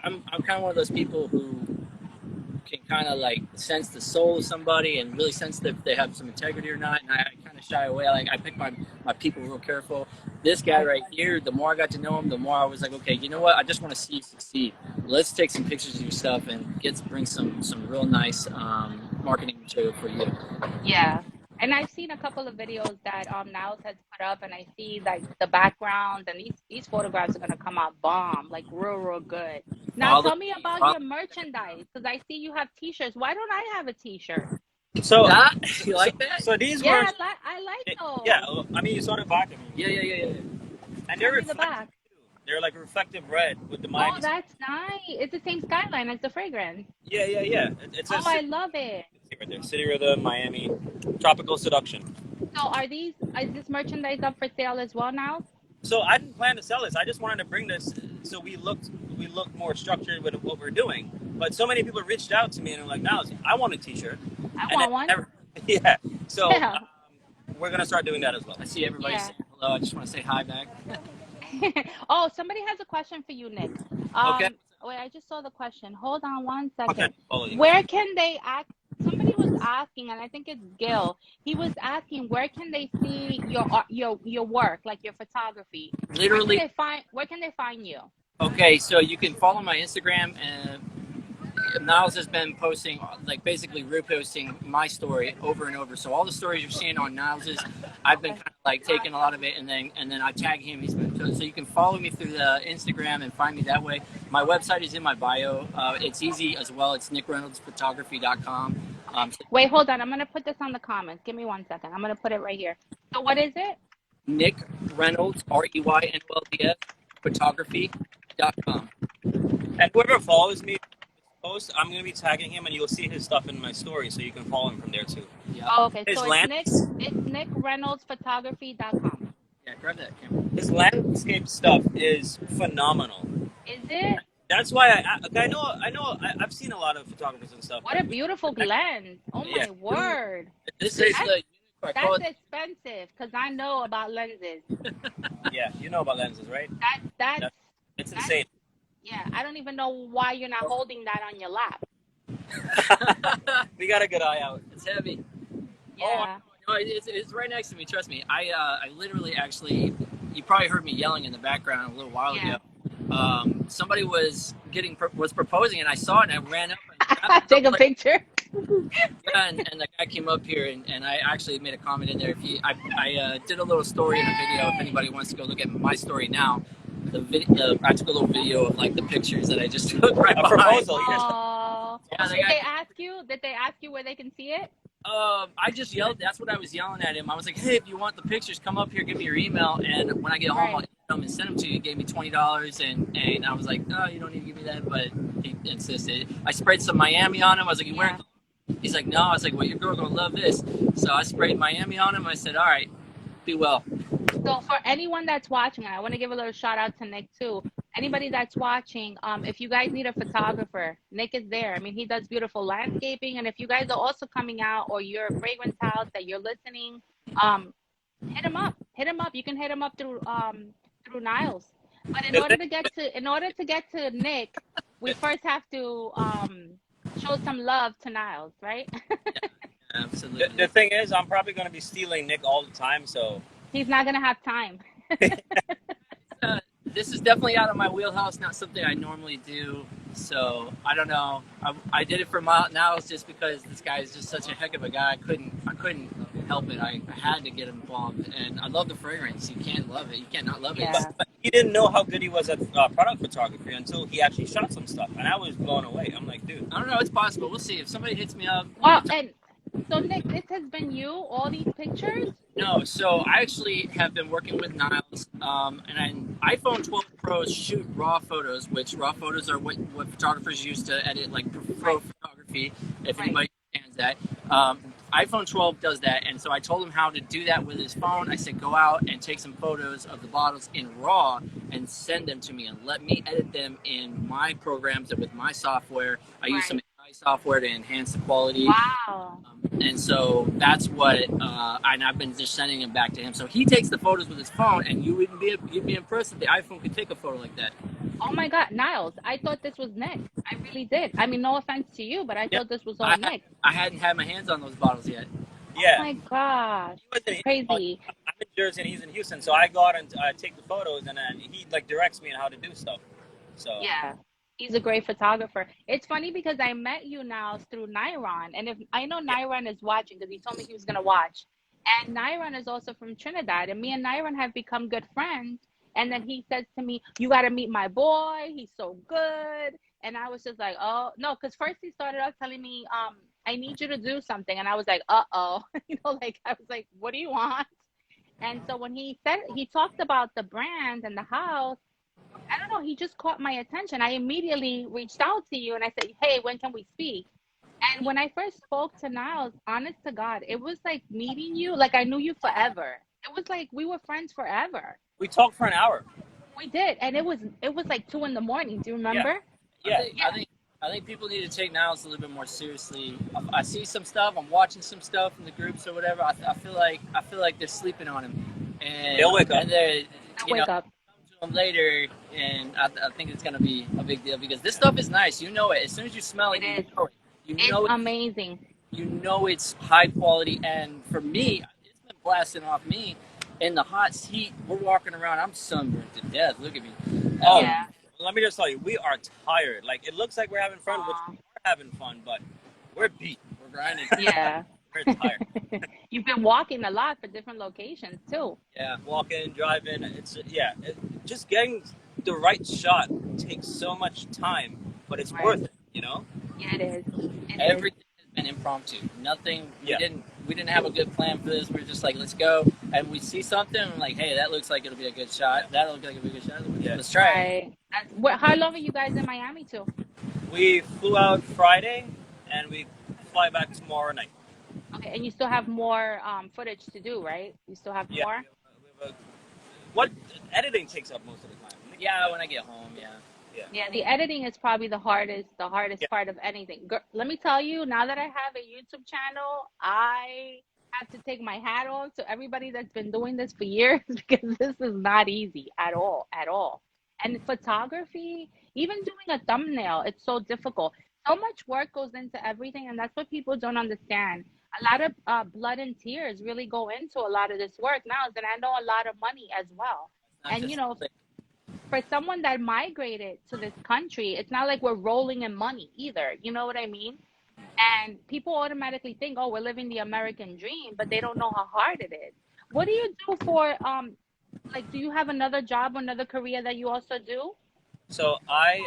I'm kind of one of those people who can kind of like sense the soul of somebody and really sense that they have some integrity or not. And I kind of shy away. Like I pick my people real careful. This guy right here, the more I got to know him, the more I was like, okay, you know what? I just want to see you succeed. Let's take some pictures of your stuff and bring some real nice marketing material for you. Yeah. And I've seen a couple of videos that Niles has put up, and I see like the background, and these photographs are gonna come out bomb, like real good. Now tell me about your merchandise, because I see you have T-shirts. Why don't I have a T-shirt? So you like that? So these Yeah, were. I like those. Yeah, I mean, you saw the back of me. Yeah. And Show they're me the reflective back. too. They're like reflective red with the Oh, Miami. that's nice. It's the same skyline as the fragrance. Yeah. It's Oh, I love it. right there. City Rhythm, Miami, Tropical Seduction. So is this merchandise up for sale as well now? So I didn't plan to sell this. I just wanted to bring this so we looked more structured with what we're doing. But so many people reached out to me and were like, "Now I want a T-shirt." I want one. Yeah. So Yeah. we're gonna start doing that as well. I see everybody Yeah. saying hello. I just want to say hi back. Oh, somebody has a question for you, Nick. Okay. Wait, I just saw the question. Hold on one second. Okay. Follow you. Where can they act? Somebody was asking, and I think it's Gil. He was asking, where can they see your work, like your photography? Literally. Where can they find you? Okay, so you can follow my Instagram, and Nyles has been posting, like basically reposting my story over and over. So all the stories you're seeing on Nyles's, I've been kind of like taking a lot of it, and then I tag him. So you can follow me through the Instagram and find me that way. My website is in my bio. It's easy as well. It's nickreynoldsphotography.com. Wait, hold on. I'm gonna put this on the comments. Give me 1 second. I'm gonna put it right here. So what is it? Nick Reynolds, REYNOLDS, photography.com. And whoever follows me post, I'm gonna be tagging him, and you'll see his stuff in my story, so you can follow him from there too. Yeah. Oh, okay. His So it's nickreynoldsphotography.com. Yeah, grab that camera. His landscape stuff is phenomenal. Is it? That's why I've seen a lot of photographers and stuff. What a beautiful lens. Oh Yeah. my word. This is the I call That's it, expensive because I know about lenses. Yeah, you know about lenses, right? That's It's that's insane. yeah. I don't even know why you're not holding that on your lap. We got a good eye out. it's heavy. Yeah. No, it's right next to me. Trust me. I literally actually, you probably heard me yelling in the background a little while Yeah. ago. Somebody was proposing, and I saw it, and I ran up and Take a picture. yeah, and the guy came up here, and I actually made a comment in there. I did a little story in a video. If anybody wants to go look at my story now, I took a little video of like the pictures that I just took right A behind. proposal. Yes. Oh. Yeah, Did they ask you? Did they ask you where they can see it? I just yelled. That's what I was yelling at him. I was like, "Hey, if you want the pictures, come up here, give me your email, and when I get home, I'll email them and send them to you." He gave me $20, and I was like, "No, you don't need to give me that," but he insisted. I sprayed some Miami on him. I was like, "You wearing?" He's like, "No." I was like, "Well, your girl gonna love this." So I sprayed Miami on him. I said, "All right, be well." So for anyone that's watching, I want to give a little shout out to Nick too. Anybody that's watching, if you guys need a photographer, Nick is there. I mean, he does beautiful landscaping, and if you guys are also coming out or you're a fragrance house that you're listening, hit him up. Hit him up. You can hit him up through Nyles. But in order to get to Nick, we first have to show some love to Nyles, right? Absolutely. The thing is, I'm probably going to be stealing Nick all the time, so He's not gonna have time. This is definitely out of my wheelhouse. Not something I normally do. So I don't know. I did it for Nyles just because this guy is just such a heck of a guy. I couldn't help it. I had to get him involved, and I love the fragrance. You can't love it. You can't not love it. Yeah. but he didn't know how good he was at product photography until he actually shot some stuff, and I was blown away. I'm like, dude. I don't know. It's possible. We'll see. If somebody hits me up. Well, and so Nick, this has been you, all these pictures? No, so I actually have been working with Nyles, and iPhone 12 Pros shoot RAW photos, which RAW photos are what photographers use to edit like pro photography, if anybody understands that. iPhone 12 does that, and so I told him how to do that with his phone. I said, go out and take some photos of the bottles in RAW and send them to me, and let me edit them in my programs and with my software. I use some software to enhance the quality. Wow. And so that's what, and I've been just sending them back to him. So he takes the photos with his phone, and you'd be impressed if the iPhone could take a photo like that. Oh my God, Nyles, I thought this was Nick. I really did. I mean, no offense to you, but I thought this was all Nick. I hadn't had my hands on those bottles yet. Yeah. Oh my gosh, crazy. I'm in Jersey and he's in Houston, so I go out and take the photos, and then he like directs me on how to do stuff. So yeah. He's a great photographer. It's funny because I met you now through Nyron. And if I know Nyron is watching because he told me he was going to watch. And Nyron is also from Trinidad. And me and Nyron have become good friends. And then he says to me, you got to meet my boy. He's so good. And I was just like, oh, no. Because first he started out telling me, I need you to do something. And I was like, uh-oh. I was like, what do you want? And so when he talked about the brand and the house, I don't know, he just caught my attention. I immediately reached out to you and I said, hey, when can we speak? And when I first spoke to Nyles, honest to God, it was like meeting you, like I knew you forever. It was like we were friends forever. We talked for an hour. We did, and it was like 2 a.m. Do you remember? Yeah. I think people need to take Nyles a little bit more seriously. I see some stuff. I'm watching some stuff in the groups or whatever. I feel like they're sleeping on him, and they'll wake up. And they'll wake up. Them later, and I think it's gonna be a big deal because this stuff is nice. You know it as soon as you smell it. It's amazing. You know it's high quality, and for me, it's been blasting off me in the hot heat. We're walking around. I'm sunburned to death. Look at me. Yeah. Let me just tell you, we are tired. Like it looks like we're having fun, which we're having fun, but we're beat. We're grinding. Yeah. We're tired. You've been walking a lot for different locations too. Yeah, walking, driving. Just getting the right shot takes so much time, but it's worth it. You know? Yeah, it is. Everything has been impromptu. Nothing. We didn't have a good plan for this. We were just like, let's go, and we see something. And we're like, hey, that looks like it'll be a good shot. That'll look like it'll be a good shot. Yeah. Let's try it. How long are you guys in Miami too? We flew out Friday, and we fly back tomorrow night. Okay, and you still have more footage to do, right? You still have more? What editing takes up most of the time? Yeah, when I get home, yeah. Yeah. Yeah, the editing is probably the hardest Yeah. part of anything. Let me tell you, now that I have a YouTube channel, I have to take my hat off to everybody that's been doing this for years because this is not easy at all, at all. And photography, even doing a thumbnail, it's so difficult. So much work goes into everything, and that's what people don't understand. A lot of blood and tears really go into a lot of this work now, and I know a lot of money as well. Not And just like, for someone that migrated to this country, it's not like we're rolling in money either. You know what I mean? And people automatically think, oh, we're living the American dream, but they don't know how hard it is. What do you do for like do you have another job or another career that you also do? So I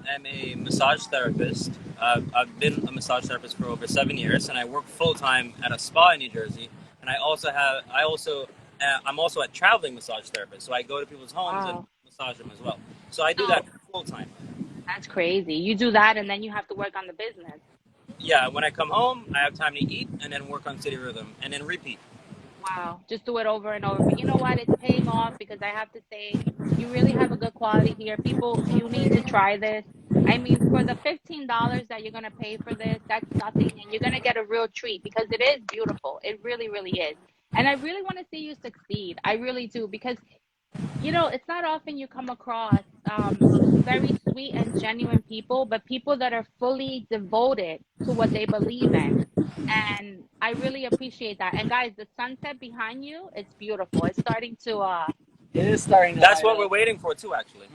am a massage therapist. I've been a massage therapist for over 7 years, and I work full time at a spa in New Jersey. And I'm also a traveling massage therapist. So I go to people's homes and Wow. massage them as well. So I do that So full time. that's crazy. You do that and then you have to work on the business. Yeah, when I come home, I have time to eat and then work on City Rhythm and then repeat. Wow, just do it over and over. But you know what? It's paying off because I have to say, you really have a good quality here. People, you need to try this. I mean, for the $15 that you're going to pay for this, that's nothing. And you're going to get a real treat because it is beautiful. It really, really is. And I really want to see you succeed. I really do because it's not often you come across very sweet and genuine people, but people that are fully devoted to what they believe in. And I really appreciate that. And guys, the sunset behind you, it's beautiful. It's starting to it is starting to That's light what we're up. waiting for too, actually.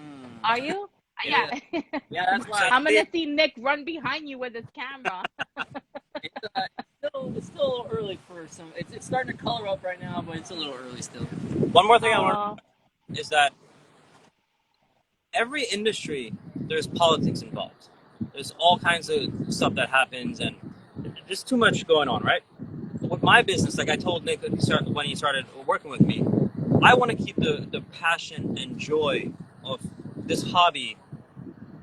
are you? Yeah, Yeah. yeah, that's why. I'm gonna see Nick run behind you with his camera. It's still a little early for some. It's starting to color up right now, but it's a little early still. One more thing I learned Oh, is that every industry, there's politics involved. There's all kinds of stuff that happens, and there's too much going on, right? With my business, like I told Nick when he started working with me, I want to keep the passion and joy of this hobby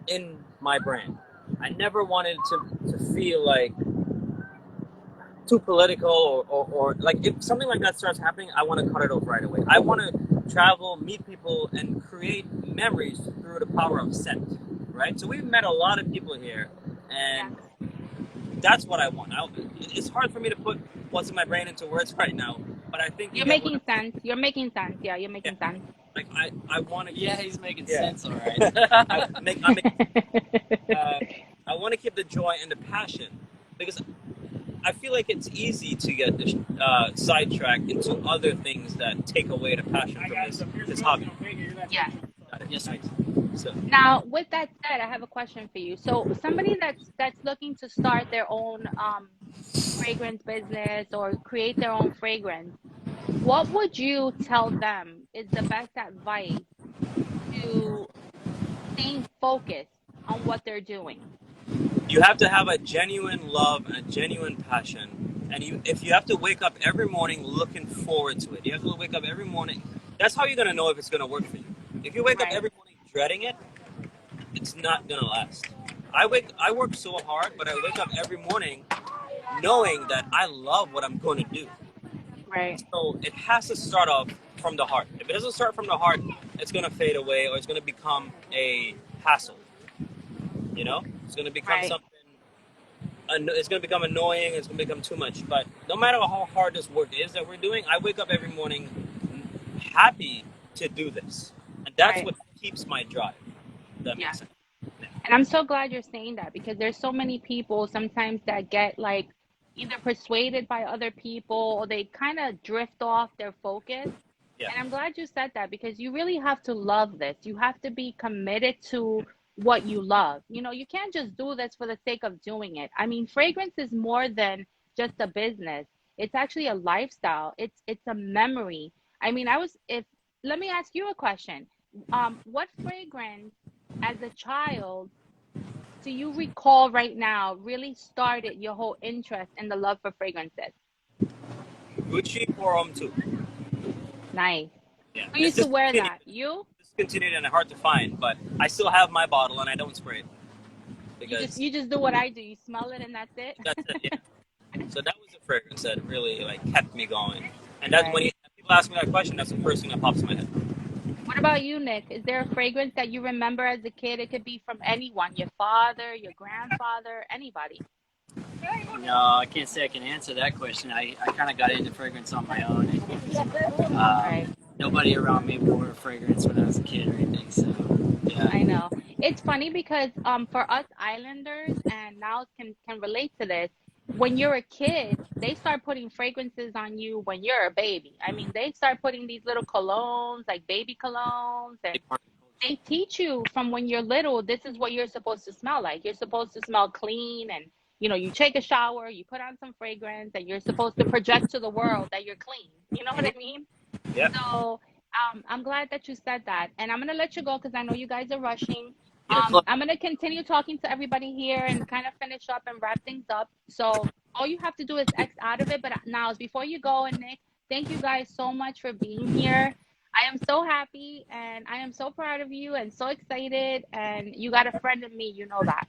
in my brand. I never wanted to feel like too political or like if something like that starts happening, I want to cut it off right away. I want to travel, meet people, and create memories through the power of scent, right? So we've met a lot of people here, yeah. and that's what I want. It's hard for me to put what's in my brain into words right now, but I think you You're get what making sense. You're making sense. Yeah, you're yeah, making sense. like I want to Yeah, he's making yeah. sense, all right. I want to keep the joy and the passion because I feel like it's easy to get sidetracked into other things that take away the passion from this hobby. Yeah. Got it. Yes, Nice. So Now, with that said, I have a question for you. So, somebody that's looking to start their own fragrance business or create their own fragrance, what would you tell them is the best advice to staying focused on what they're doing? you have to have a genuine love and a genuine passion, and if you have to wake up every morning looking forward to it, you have to wake up every morning. That's how you're gonna know if it's gonna work for you. If you wake up Right, every morning dreading it, it's not gonna last. I work so hard, but I wake up every morning knowing that I love what I'm going to do. right, So it has to start off from the heart. If it doesn't start from the heart, it's going to fade away or it's going to become a hassle. It's going to become right. something. It's going to become annoying. It's going to become too much. But no matter how hard this work is that we're doing, I wake up every morning happy to do this, and that's Right. what keeps my drive. If that Yeah. makes sense. Yeah. And I'm so glad you're saying that because there's so many people sometimes that get like either persuaded by other people or they kind of drift off their focus. Yeah. And I'm glad you said that because you really have to love this. You have to be committed to what you love. You can't just do this for the sake of doing it. I mean, fragrance is more than just a business. It's actually a lifestyle. It's a memory. I mean, if let me ask you a question. What fragrance as a child do you recall right now really started your whole interest in the love for fragrances? Gucci for too. Nice. Yeah. Who It's used to wear discontinued. that? You? Discontinued and hard to find, but I still have my bottle and I don't spray it You just because you just do what I do. You smell it and that's it. that's it. Yeah. So that was a fragrance that really kept me going, and that's Right. when people ask me that question, that's the first thing that pops in my head. What about you, Nick? Is there a fragrance that you remember as a kid? It could be from anyone, your father, your grandfather, anybody. No, I can't say I can answer that question. I kind of got into fragrance on my own. Right. Nobody around me wore fragrance when I was a kid or anything. So, yeah. I know. It's funny because for us islanders, and now can relate to this, when you're a kid, they start putting fragrances on you when you're a baby. I mean, they start putting these little colognes, like baby colognes, and Big part of the culture. they teach you from when you're little, this is what you're supposed to smell like. You're supposed to smell clean, and you take a shower, you put on some fragrance, and you're supposed to project to the world that you're clean. You know what I mean? Yep. So I'm glad that you said that. And I'm going to let you go because I know you guys are rushing. Yeah, close. I'm going to continue talking to everybody here and kind of finish up and wrap things up. So all you have to do is X out of it. But now, before you go, and Nick, thank you guys so much for being here. I am so happy and I am so proud of you and so excited. And you got a friend in me, you know that.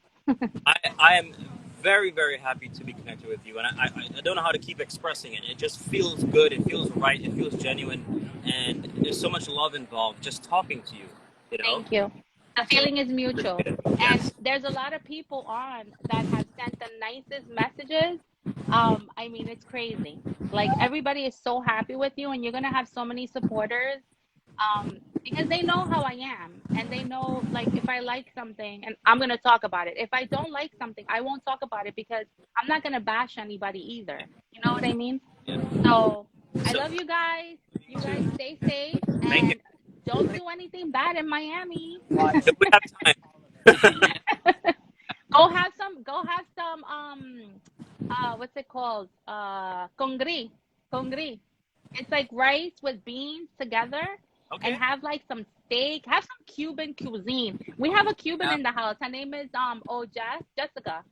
I am very, very happy to be connected with you, and I don't know how to keep expressing it. It just feels good. It feels right. It feels genuine, and there's so much love involved just talking to you. You know. Thank you. The So feeling is mutual. And yes. there's a lot of people on that have sent the nicest messages. I mean, it's crazy. Like everybody is so happy with you, and you're gonna have so many supporters. Because they know how I am, and they know like if I like something, and I'm gonna talk about it. If I don't like something, I won't talk about it because I'm not gonna bash anybody either. You know what I mean? Yeah. So I So love you guys. You guys to stay safe thank you. and don't do anything bad in Miami. Do we have time? Go have some what's it called? Congri. It's like rice with beans together, and Okay. have like some steak, have some Cuban cuisine. We have a Cuban Yeah. in the house. Her name is Jessica,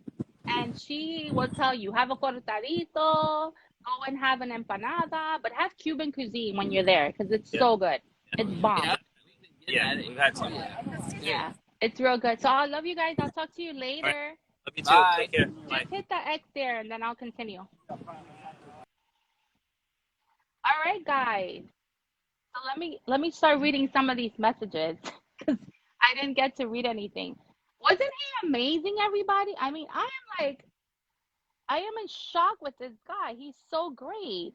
and she will tell you have a cortadito, go and have an empanada, but have Cuban cuisine when you're there because it's Yeah. so good. It's bomb. Yeah. We've been Yeah. getting at it. We've had some. Yeah. It's good. Yeah, it's real good. So I love you guys. I'll talk to you All right. later. Love you too. Bye. Take care. Bye. Just hit the X there and then I'll continue. All right, guys. So let me start reading some of these messages because I didn't get to read anything. Wasn't he amazing, everybody? I mean, I am in shock with this guy. He's so great.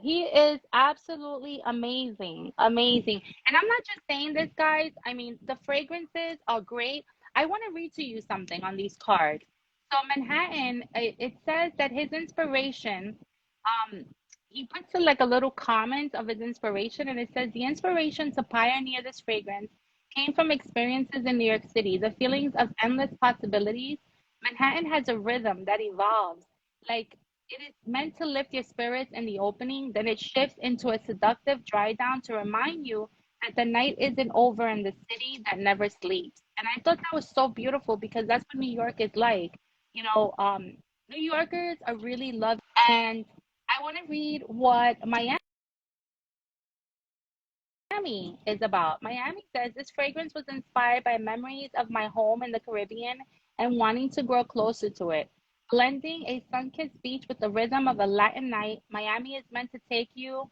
He is absolutely amazing. Amazing. And I'm not just saying this, guys. I mean, the fragrances are great. I want to read to you something on these cards. So, Manhattan, it says that his inspiration, um, he puts like a little comment of his inspiration, and it says the inspiration to pioneer this fragrance came from experiences in New York City, the feelings of endless possibilities. Manhattan has a rhythm that evolves. Like it is meant to lift your spirits in the opening, then it shifts into a seductive dry down to remind you that the night isn't over in the city that never sleeps. And I thought that was so beautiful because that's what New York is like. You know, New Yorkers are really loved. And I want to read what Miami is about. Miami says this fragrance was inspired by memories of my home in the Caribbean and wanting to grow closer to it. Blending a sun-kissed beach with the rhythm of a Latin night, Miami is meant to take you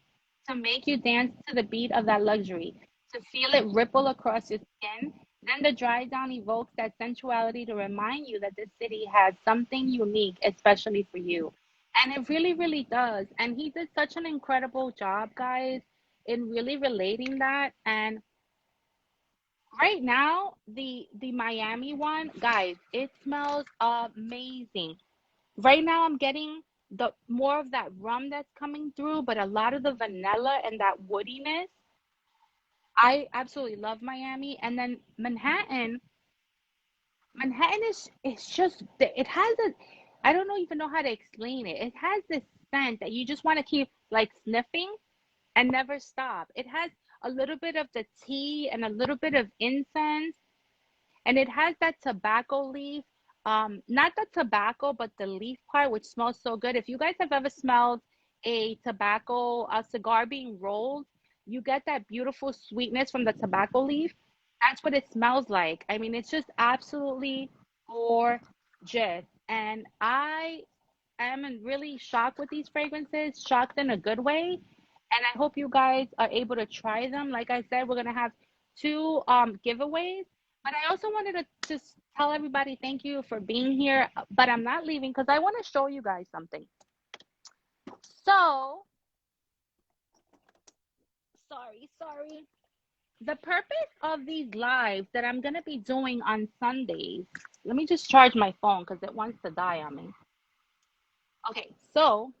to make you dance to the beat of that luxury, to feel it ripple across your skin. Then the dry down evokes that sensuality to remind you that this city has something unique, especially for you. And it really, really does. And he did such an incredible job, guys, in really relating that. And right now, the Miami one, guys, it smells amazing. Right now, I'm getting the more of that rum that's coming through, but a lot of the vanilla and that woodiness. I absolutely love Miami. And then Manhattan is just it has a I don't know even know how to explain it. It has this scent that you just want to keep like sniffing and never stop. It has a little bit of the tea and a little bit of incense, and it has that tobacco leaf. Not the tobacco, but the leaf part, which smells so good. If you guys have ever smelled a cigar being rolled, you get that beautiful sweetness from the tobacco leaf. That's what it smells like. I mean, it's just absolutely gorgeous. And I am in really shocked with these fragrances, shocked in a good way. and I hope you guys are able to try them. Like I said, we're gonna have two giveaways. But I also wanted to just tell everybody thank you for being here. But I'm not leaving because I want to show you guys something. So, sorry. The purpose of these lives that I'm gonna be doing on Sundays. Let me just charge my phone because it wants to die on me. Okay, so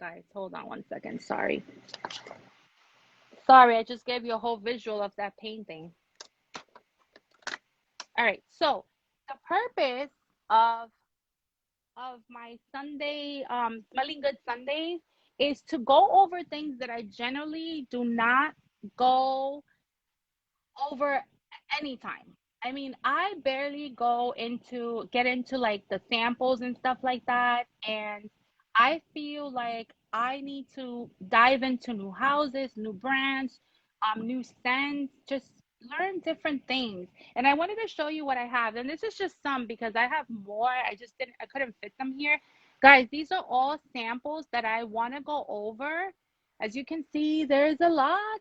guys, hold on one second. Sorry, I just gave you a whole visual of that painting. All right, so the purpose of my Sunday smelling good Sundays is to go over things that I generally do not go over anytime. I mean, I barely get into like the samples and stuff like that. And I feel like I need to dive into new houses, new brands, new scents, just learn different things. And I wanted to show you what I have. And this is just some because I have more. I couldn't fit them here. Guys, these are all samples that I want to go over. As you can see, there's a lot.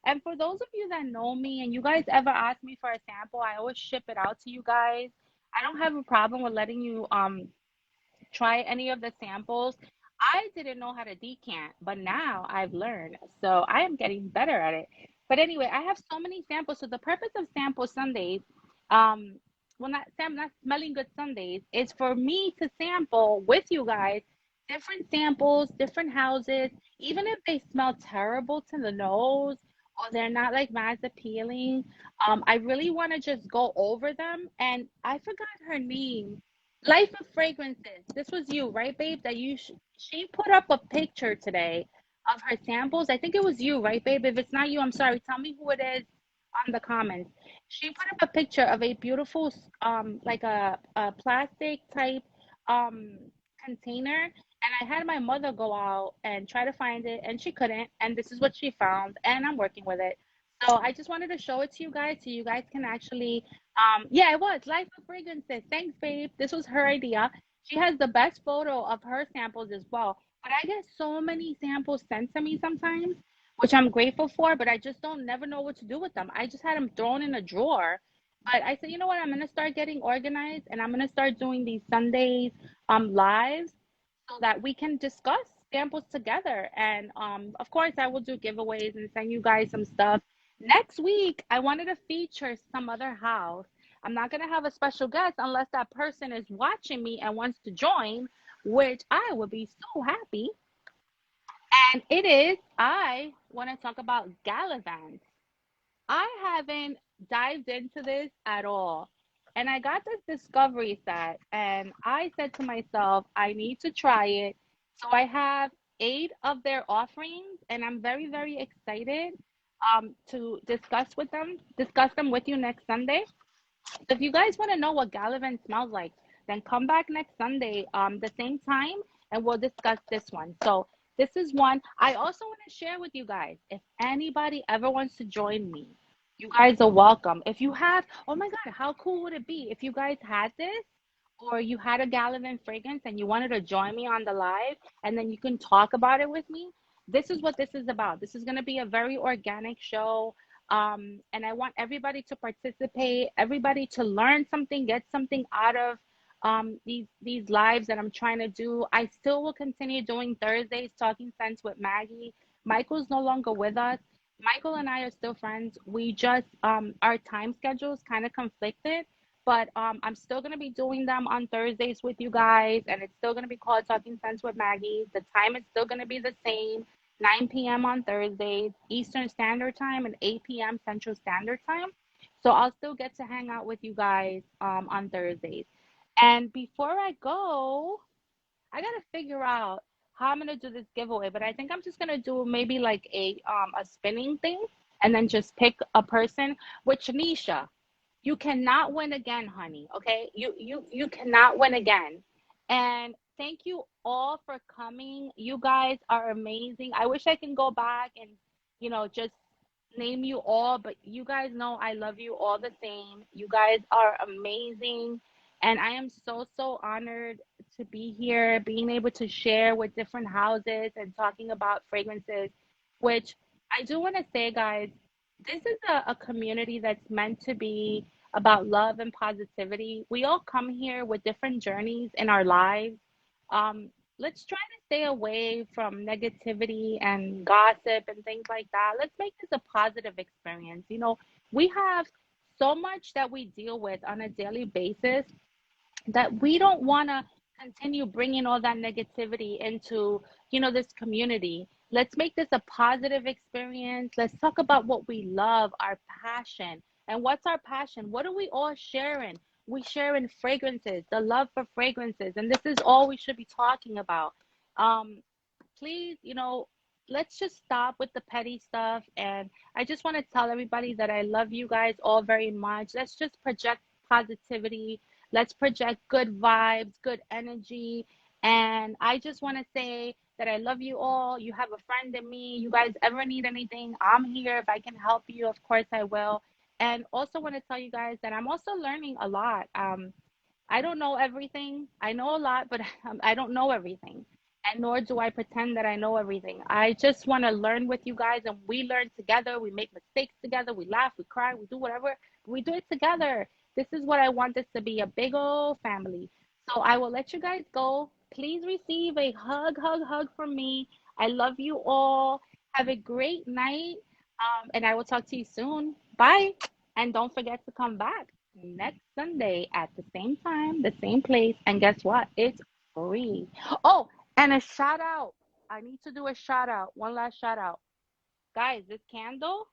And for those of you that know me and you guys ever ask me for a sample, I always ship it out to you guys. I don't have a problem with letting you try any of the samples. I didn't know how to decant, but now I've learned. So I am getting better at it. But anyway, I have so many samples. So the purpose of Sample Sundays, um, not smelling good Sundays, is for me to sample with you guys different samples, different houses, even if they smell terrible to the nose or they're not like as appealing. I really want to just go over them. And I forgot her name. Life of Fragrances. This was you, right, babe? She put up a picture today of her samples. I think it was you, right, babe? If it's not you, I'm sorry. Tell me who it is on the comments. She put up a picture of a beautiful, like a plastic type, um, container. And I had my mother go out and try to find it, and she couldn't. And this is what she found, and I'm working with it. So I just wanted to show it to you guys so you guys can actually yeah, it was Life of Fragrances. Thanks, babe. This was her idea. She has the best photo of her samples as well. But I get so many samples sent to me sometimes, which I'm grateful for, but I just don't never know what to do with them. I just had them thrown in a drawer. But I said, you know what? I'm gonna start getting organized and I'm gonna start doing these Sundays lives so that we can discuss samples together. And of course, I will do giveaways and send you guys some stuff. Next week, I wanted to feature some other house. I'm not going to have a special guest unless that person is watching me and wants to join, which I would be so happy. And I want to talk about Gallivant. I haven't dived into this at all. And I got this discovery set, and I said to myself, I need to try it. So I have 8 of their offerings, and I'm very, very excited to discuss them with you next Sunday. If you guys want to know what Gallivant smells like, then come back next Sunday, the same time, and we'll discuss this one. So this is one. I also want to share with you guys. If anybody ever wants to join me, you guys are welcome. If you have, oh my God, how cool would it be if you guys had this, or you had a Gallivant fragrance and you wanted to join me on the live, and then you can talk about it with me. This is what this is about. This is going to be a very organic show. And I want everybody to participate, everybody to learn something, get something out of these lives that I'm trying to do. I still will continue doing Thursdays, Talking Sense with Maggie. Michael's no longer with us. Michael and I are still friends. We just our time schedules kind of conflicted, but I'm still gonna be doing them on Thursdays with you guys, and it's still gonna be called Talking Sense with Maggie. The time is still gonna be the same. 9 p.m. on Thursdays, Eastern Standard Time, and 8 p.m. Central Standard Time. So I'll still get to hang out with you guys on Thursdays. And before I go, I gotta figure out how I'm gonna do this giveaway. But I think I'm just gonna do maybe like a spinning thing, and then just pick a person. Which Nisha, you cannot win again, honey. Okay, you cannot win again. And thank you all for coming. You guys are amazing. I wish I can go back and just name you all, but you guys know I love you all the same. You guys are amazing. And I am so, so honored to be here, being able to share with different houses and talking about fragrances, which I do want to say, guys, this is a community that's meant to be about love and positivity. We all come here with different journeys in our lives. Um, let's try to stay away from negativity and gossip and things like that. Let's make this a positive experience. You know, we have so much that we deal with on a daily basis that we don't want to continue bringing all that negativity into, you know, this community. Let's make this a positive experience. Let's talk about what we love, our passion. And what's our passion? What are we all sharing? We share in fragrances, the love for fragrances, and this is all we should be talking about. um Please, you know, let's just stop with the petty stuff. And I just want to tell everybody that I love you guys all very much. Let's just project positivity. Let's project good vibes, good energy. And I just want to say that I love you all. You have a friend in me. You guys ever need anything, I'm here. If I can help you, of course I will. And also want to tell you guys that I'm also learning a lot. I don't know everything. I know a lot, but I don't know everything. And nor do I pretend that I know everything. I just want to learn with you guys, and we learn together. We make mistakes together. We laugh, we cry, we do whatever. We do it together. This is what I want this to be, a big old family. So I will let you guys go. Please receive a hug, hug, hug from me. I love you all. Have a great night. And I will talk to you soon. Bye. And don't forget to come back next Sunday at the same time, the same place. And guess what? It's free. Oh, and a shout out. I need to do a shout out. One last shout out. Guys, this candle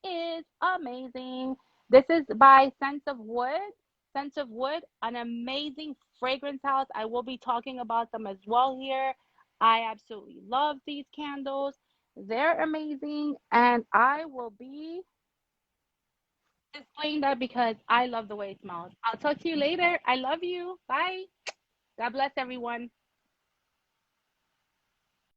is amazing. This is by Sense of Wood. Sense of Wood, an amazing fragrance house. I will be talking about them as well here. I absolutely love these candles. They're amazing. And I will be displaying that because I love the way it smells. I'll talk to you later. I love you. Bye. God bless everyone.